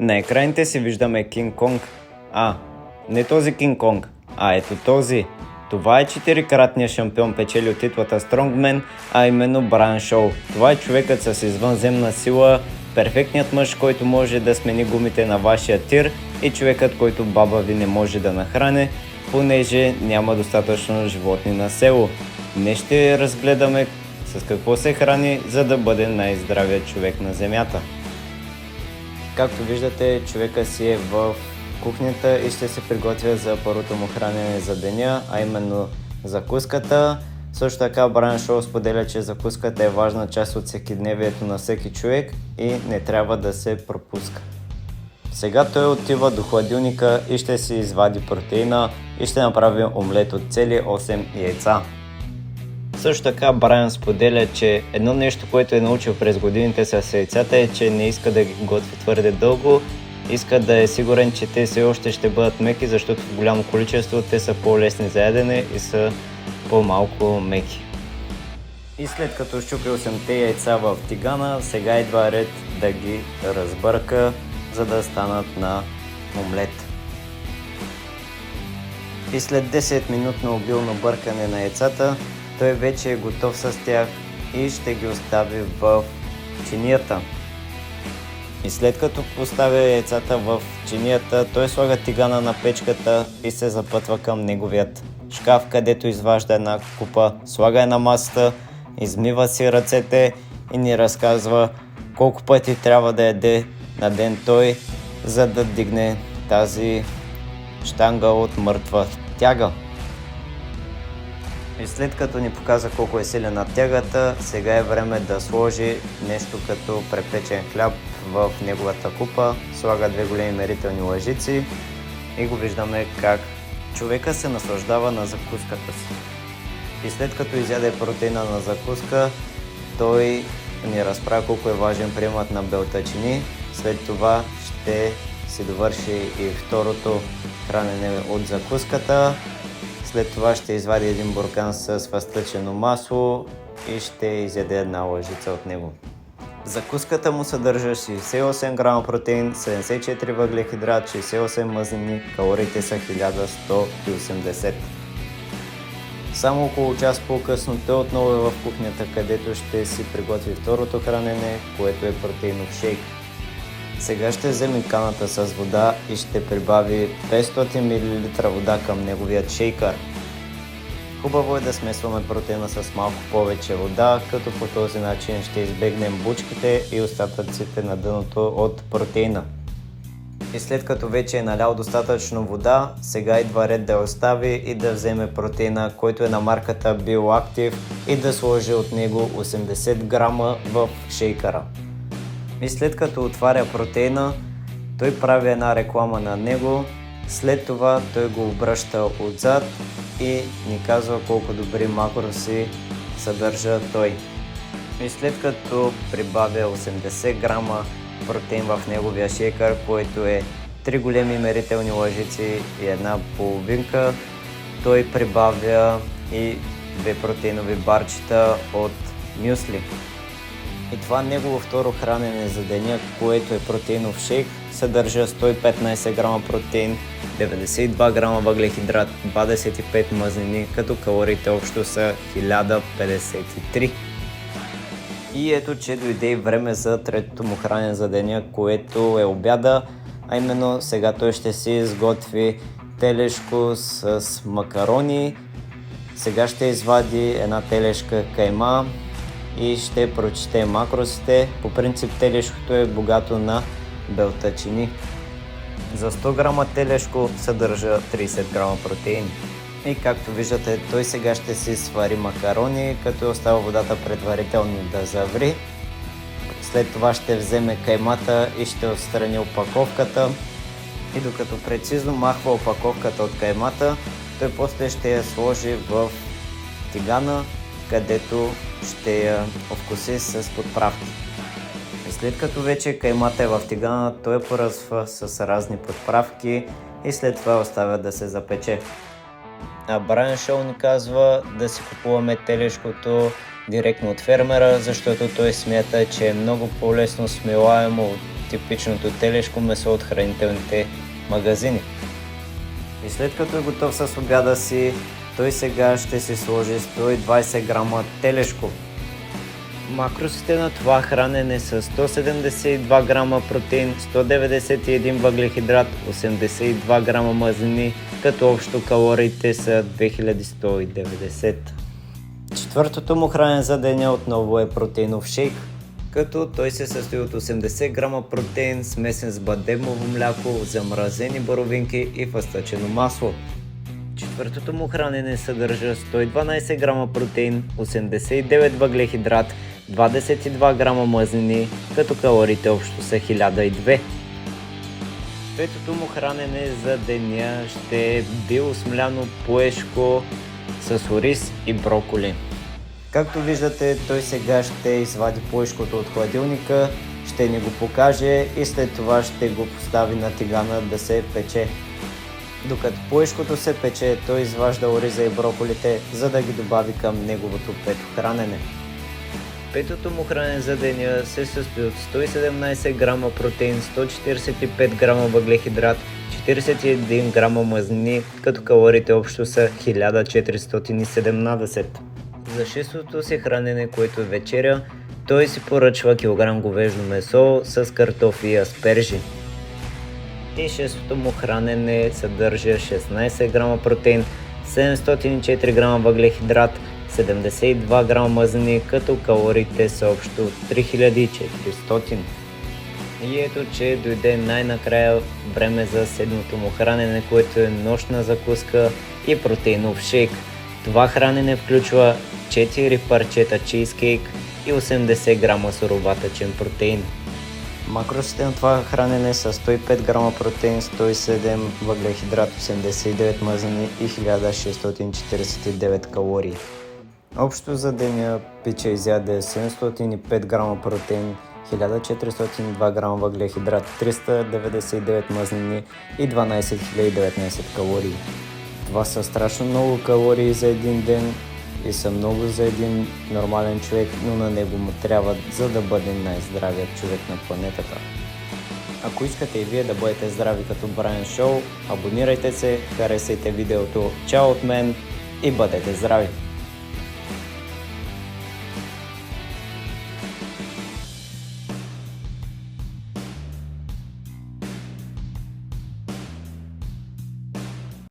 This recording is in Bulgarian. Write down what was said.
На екраните си виждаме Кинг Конг. Не този Кинг Конг, ето този. Това е 4-кратният шампион, печелил титлата Strongman, а именно Брайан Шоу. Това е човекът с извънземна сила, перфектният мъж, който може да смени гумите на вашия тир и човекът, който баба ви не може да нахрани, понеже няма достатъчно животни на село. Днес ще разгледаме с какво се храни, за да бъде най-здравият човек на земята. Както виждате, човека си е в кухнята и ще се приготвя за първото му хранене за деня, а именно закуската. Също така Брайан Шоу споделя, че закуската е важна част от всекидневието на всеки човек и не трябва да се пропуска. Сега той отива до хладилника и ще си извади протеина и ще направи омлет от цели 8 яйца. Също така Брайан споделя, че едно нещо, което е научил през годините с яйцата е, че не иска да ги готви твърде дълго. Иска да е сигурен, че те все още ще бъдат меки, защото в голямо количество те са по-лесни за ядене и са по-малко меки. И след като щупи 8-те яйца в тигана, сега идва ред да ги разбърка, за да станат на омлет. И след 10-минутно обилно бъркане на яйцата, той вече е готов с тях и ще ги остави в чинията. И след като поставя яйцата в чинията, той слага тигана на печката и се запътва към неговият шкаф, където изважда една купа, слага я на масата, измива си ръцете и ни разказва колко пъти трябва да яде на ден той, за да дигне тази щанга от мъртва тяга. И след като ни показа колко е силен тягата, сега е време да сложи нещо като препечен хляб в неговата купа. Слага 2 големи мерителни лъжици и го виждаме как човека се наслаждава на закуската си. И след като изяде протеина на закуска, той ни разправя колко е важен приемът на белтъчини. След това ще си довърши и второто хранене от закуската. След това ще извади един буркан с фъстъчено масло и ще изяде една лъжица от него. Закуската му съдържа 68 грама протеин, 74 въглехидрат, 68 мазнини, калориите са 1180. Само около час по-късно той отново е в кухнята, където ще си приготви второто хранене, което е протеинов шейк. Сега ще вземе каната с вода и ще прибави 500 мл вода към неговият шейкър. Хубаво е да смесваме протеина с малко повече вода, като по този начин ще избегнем бучките и остатъците на дъното от протеина. И след като вече е налял достатъчно вода, сега идва ред да я остави и да вземе протеина, който е на марката BioActive, и да сложи от него 80 грама в шейкъра. И след като отваря протеина, той прави една реклама на него, след това той го обръща отзад и ни казва колко добри макроси съдържа той. И след като прибавя 80 грама протеин в неговия шейкър, който е 3 големи мерителни лъжици и една половинка, той прибавя и 2 протеинови барчета от мюсли. И това негово второ хранене за деня, което е протеинов шейк, съдържа 115 грама протеин, 92 грама въглехидрат, 25 мазнини, като калориите общо са 1053. И ето, че дойде и време за третото му хранене за деня, което е обяда, а именно сега той ще си изготви телешко с макарони. Сега ще извади една телешка кайма и ще прочете макросите. По принцип телешкото е богато на белтъчини. За 100 грама телешко съдържа 30 грама протеин. И както виждате, той сега ще си свари макарони, като остава водата предварително да заври. След това ще вземе каймата и ще отстрани опаковката. И докато прецизно махва опаковката от каймата, той после ще я сложи в тигана, където ще я овкуси с подправки. И след като вече каймата е в тигана, той я поръсва с разни подправки и след това оставя да се запече. А Брайан Шоу ни казва да си купуваме телешкото директно от фермера, защото той смята, че е много по-лесно смилаемо от типичното телешко месо от хранителните магазини. И след като е готов с обяда си, той сега ще си сложи 120 грама телешко. Макросите на това хранене са 172 грама протеин, 191 въглехидрат, 82 грама мазнини, като общо калориите са 2190. Четвъртото му хранене за деня отново е протеинов шейк, като той се състои от 80 грама протеин, смесен с бадемово мляко, замразени боровинки и фъстъчено масло. Четвъртото му хранене съдържа 112 грама протеин, 89 въглехидрат, 22 грама мазнини, като калориите общо са 1002. Петото му хранене за деня ще е биосмляно пуешко с ориз и броколи. Както виждате, той сега ще извади пуешкото от хладилника, ще ни го покаже и след това ще го постави на тигана да се пече. Докато пуешкото се пече, той изважда ориза и броколите, за да ги добави към неговото пето хранене. Петото му хранене за деня се състои от 117 грама протеин, 145 грама въглехидрат, 41 грама мазнини, като калориите общо са 1417. За шестото си хранене, което е вечеря, той си поръчва килограм говеждо месо с картофи и аспержи. И шестото му хранене съдържа 16 грама протеин, 704 грама въглехидрат, 72 грама мазнини, като калориите са общо 3400. И ето, че дойде най-накрая време за седмото му хранене, което е нощна закуска и протеинов шейк. Това хранене включва 4 парчета чизкейк и 80 грама суроватъчен протеин. Макросите на това хранене са 105 грама протеин, 107 въглехидрат, 89 мазнини и 1649 калории. Общо за деня пича изяде 705 грама протеин, 1402 грама въглехидрат, 399 мазнини и 12 019 калории. Това са страшно много калории за един ден и са много за един нормален човек, но на него му трябва, за да бъде най-здравият човек на планетата. Ако искате и вие да бъдете здрави като Брайан Шоу, абонирайте се, харесайте видеото. Чао от мен и бъдете здрави!